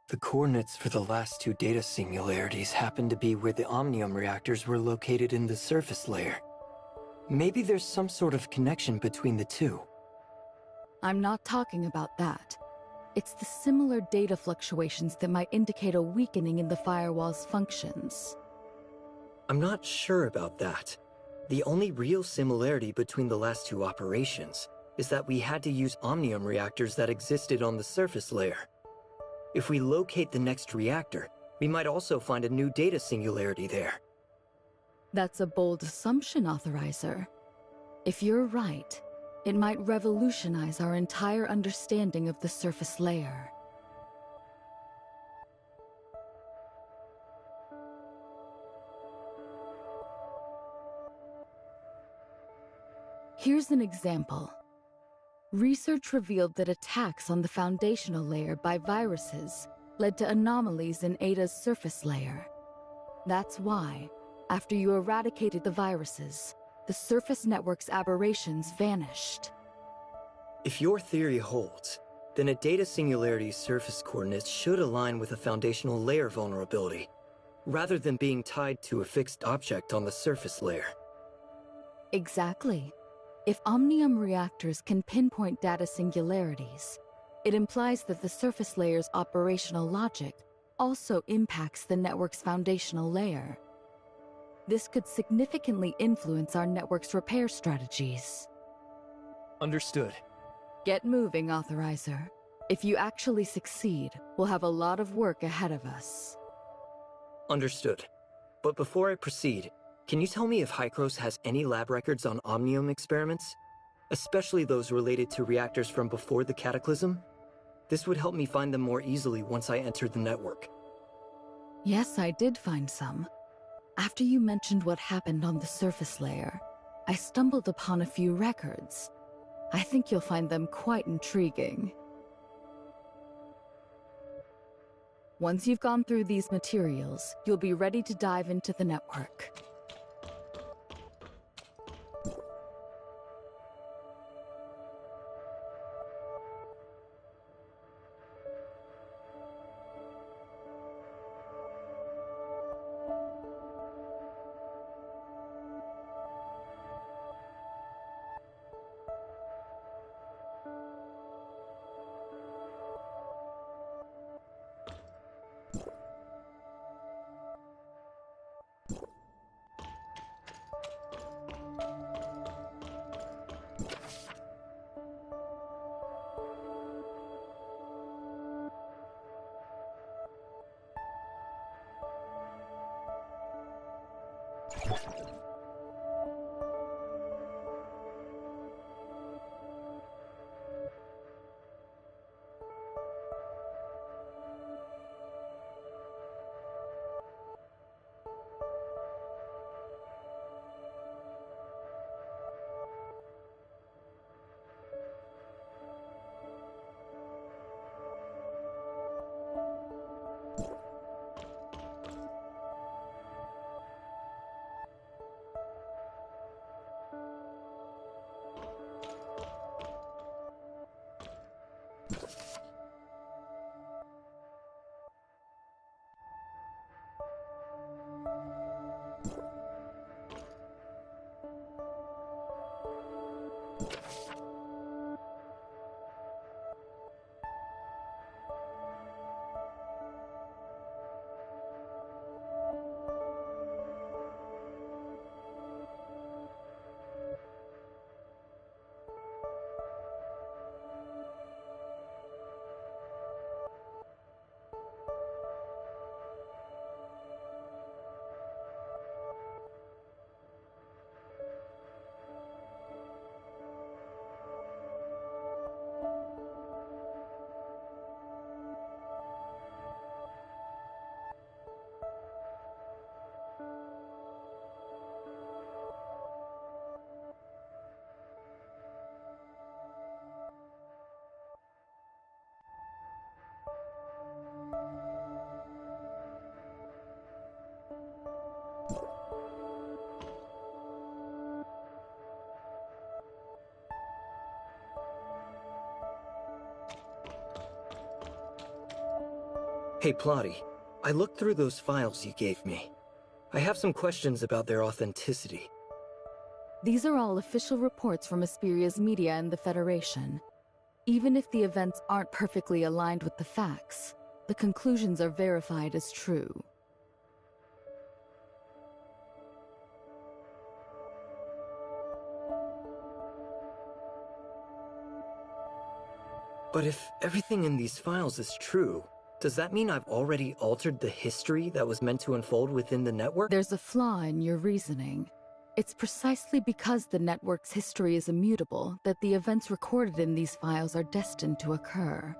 The coordinates for the last two data singularities happen to be where the Omnium reactors were located in the surface layer. Maybe there's some sort of connection between the two. I'm not talking about that. It's the similar data fluctuations that might indicate a weakening in the firewall's functions. I'm not sure about that. The only real similarity between the last two operations is that we had to use Omnium reactors that existed on the surface layer. If we locate the next reactor, we might also find a new data singularity there. That's a bold assumption, Authorizer. If you're right, it might revolutionize our entire understanding of the surface layer. Here's an example. Research revealed that attacks on the foundational layer by viruses led to anomalies in Ada's surface layer. That's why, after you eradicated the viruses, the surface network's aberrations vanished. If your theory holds, then a data singularity's surface coordinates should align with a foundational layer vulnerability, rather than being tied to a fixed object on the surface layer. Exactly. If Omnium reactors can pinpoint data singularities, it implies that the surface layer's operational logic also impacts the network's foundational layer. This could significantly influence our network's repair strategies. Understood. Get moving, Authorizer. If you actually succeed, we'll have a lot of work ahead of us. Understood. But before I proceed, can you tell me if Hykros has any lab records on Omnium experiments? Especially those related to reactors from before the Cataclysm? This would help me find them more easily once I enter the network. Yes, I did find some. After you mentioned what happened on the surface layer, I stumbled upon a few records. I think you'll find them quite intriguing. Once you've gone through these materials, you'll be ready to dive into the network. Hey, Plotty. I looked through those files you gave me. I have some questions about their authenticity. These are all official reports from Asperia's media and the Federation. Even if the events aren't perfectly aligned with the facts, the conclusions are verified as true. But if everything in these files is true, does that mean I've already altered the history that was meant to unfold within the network? There's a flaw in your reasoning. It's precisely because the network's history is immutable that the events recorded in these files are destined to occur.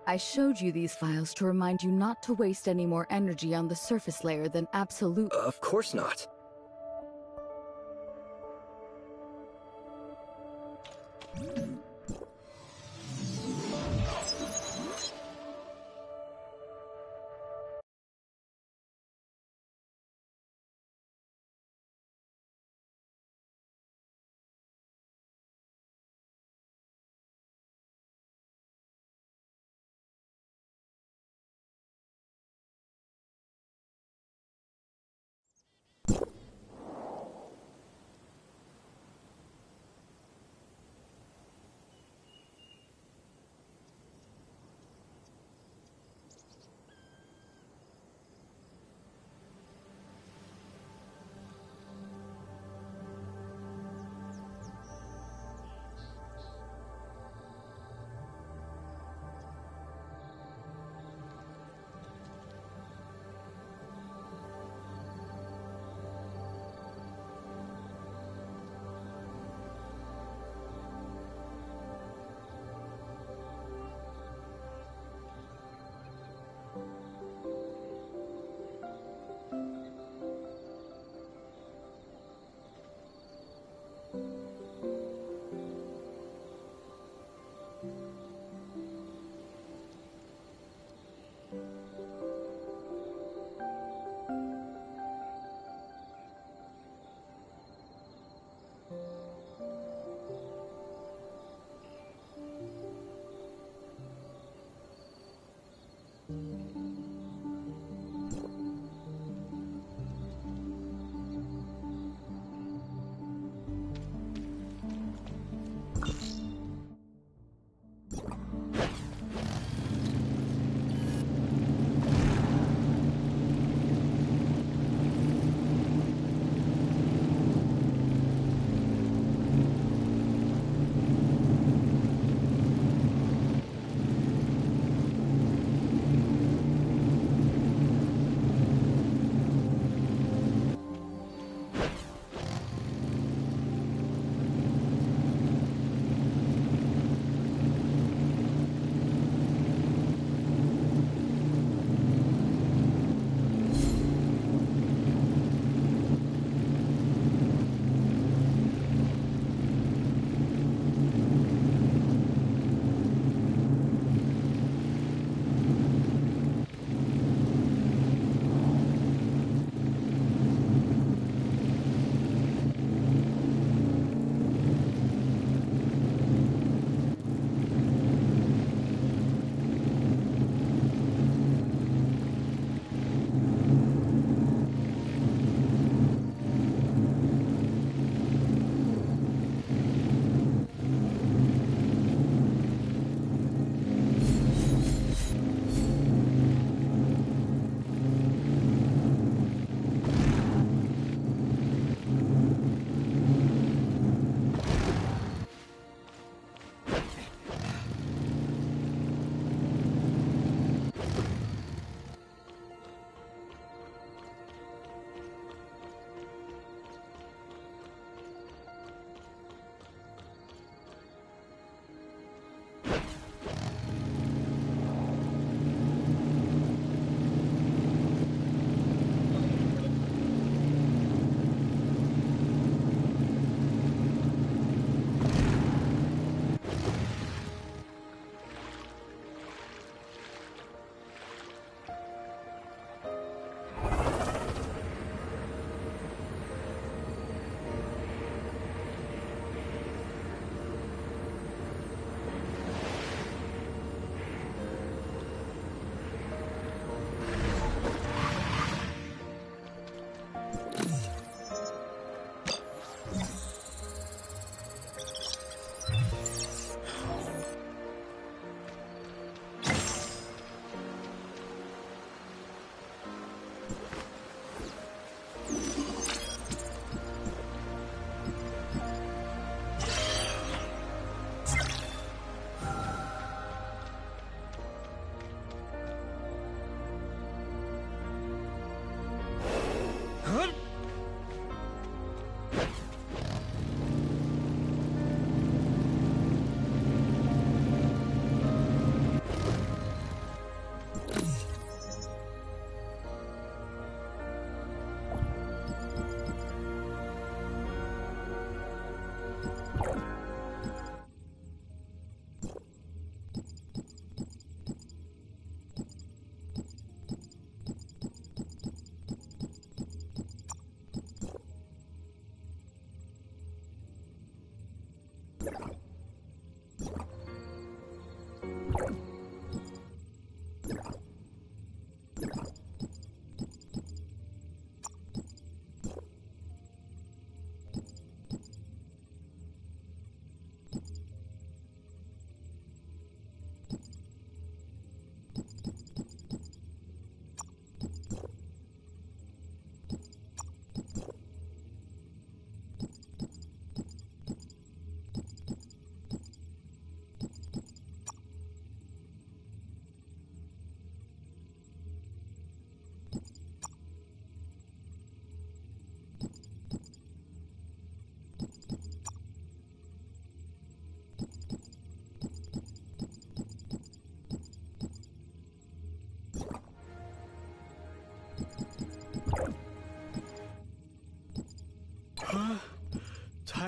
I showed you these files to remind you not to waste any more energy on the surface layer than absolute— Of course not.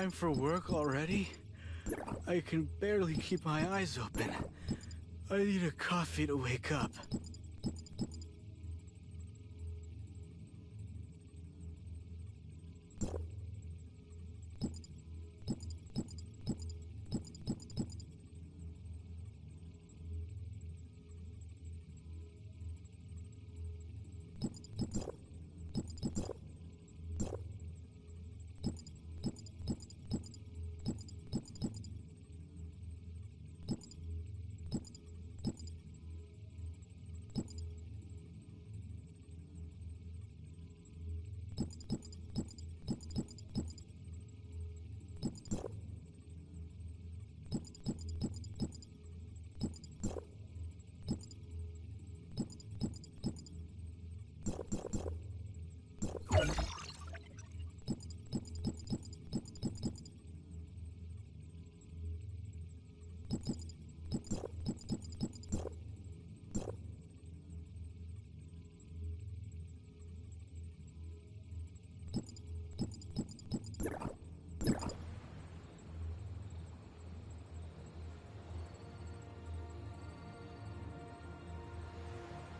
time for work already? I can barely keep my eyes open. I need a coffee to wake up.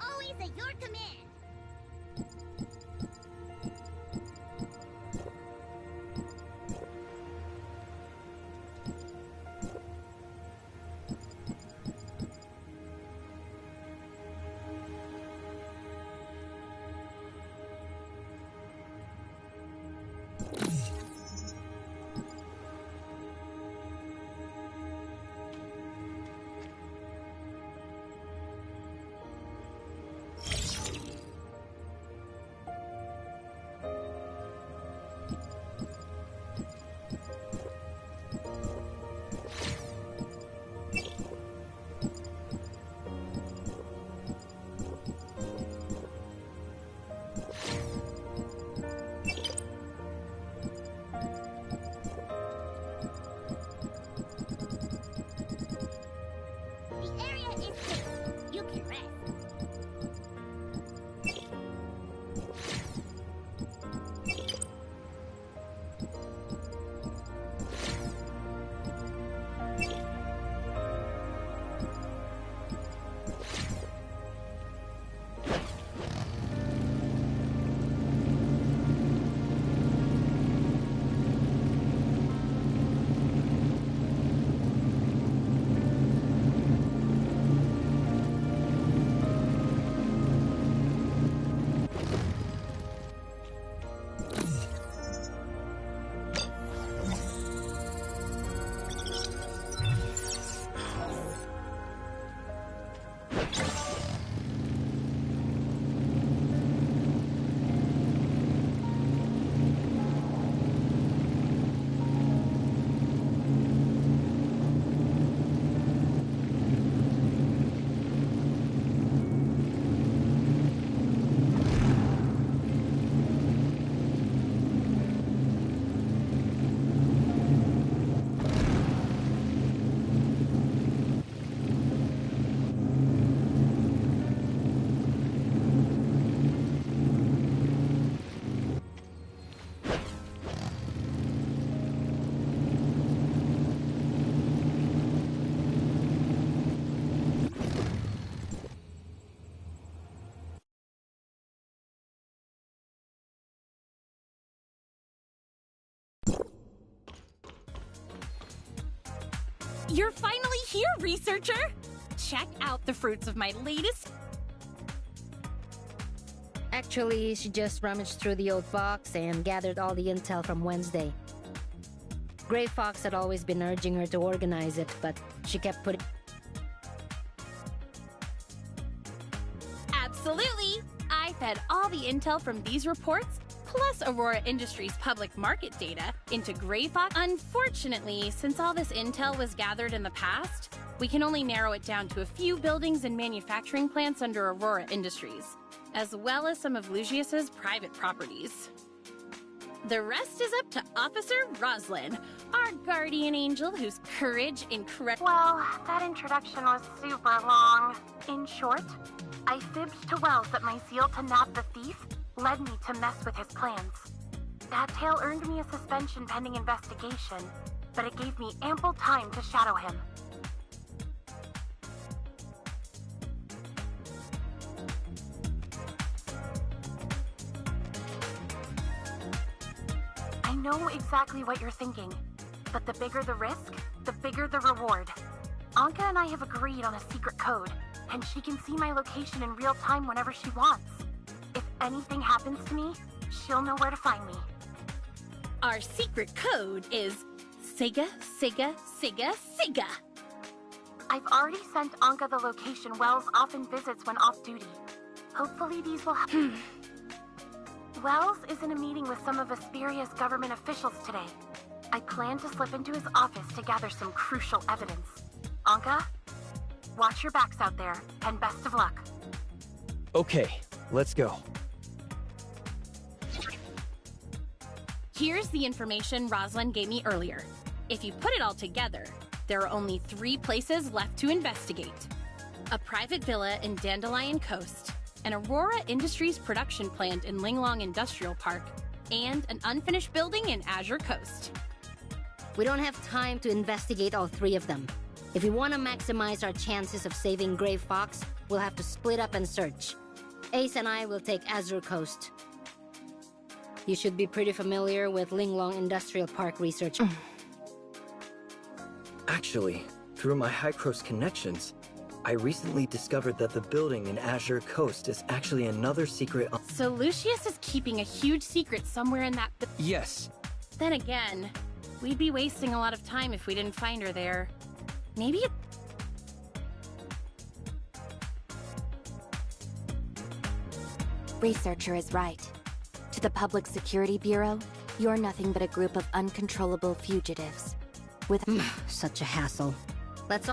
Always at your command. You're finally here, researcher! Check out the fruits of my latest... Actually, she just rummaged through the old box and gathered all the intel from Wednesday. Gray Fox had always been urging her to organize it, but she kept putting... Absolutely! I fed all the intel from these reports, plus Aurora Industries' public market data, into Gray Fox. Unfortunately, since all this intel was gathered in the past, we can only narrow it down to a few buildings and manufacturing plants under Aurora Industries, as well as some of Lucius's private properties. The rest is up to Officer Roslyn, our guardian angel whose courage incredible. Well, that introduction was super long. In short, I fibbed to Wells that my zeal to nab the thief led me to mess with his plans. That tale earned me a suspension pending investigation, but it gave me ample time to shadow him. I know exactly what you're thinking, but the bigger the risk, the bigger the reward. Anka and I have agreed on a secret code, and she can see my location in real time whenever she wants. If anything happens to me, she'll know where to find me. Our secret code is Sega, Sega, Sega, Sega. I've already sent Anka the location Wells often visits when off duty. Hopefully these will help. Wells is in a meeting with some of Vesperia's government officials today. I plan to slip into his office to gather some crucial evidence. Anka, watch your backs out there, and best of luck. Okay, let's go. Here's the information Rosalind gave me earlier. If you put it all together, there are only 3 places left to investigate. A private villa in Dandelion Coast, an Aurora Industries production plant in Linglong Industrial Park, and an unfinished building in Azure Coast. We don't have time to investigate all 3 of them. If we want to maximize our chances of saving Gray Fox, we'll have to split up and search. Ace and I will take Azure Coast. You should be pretty familiar with Linglong Industrial Park research. Actually, through my Hycross connections, I recently discovered that the building in Azure Coast is actually another secret. So Lucius is keeping a huge secret somewhere in that. Yes. Then again, we'd be wasting a lot of time if we didn't find her there. Maybe it... Researcher is right. To the Public Security Bureau, you're nothing but a group of uncontrollable fugitives. With such a hassle. Let's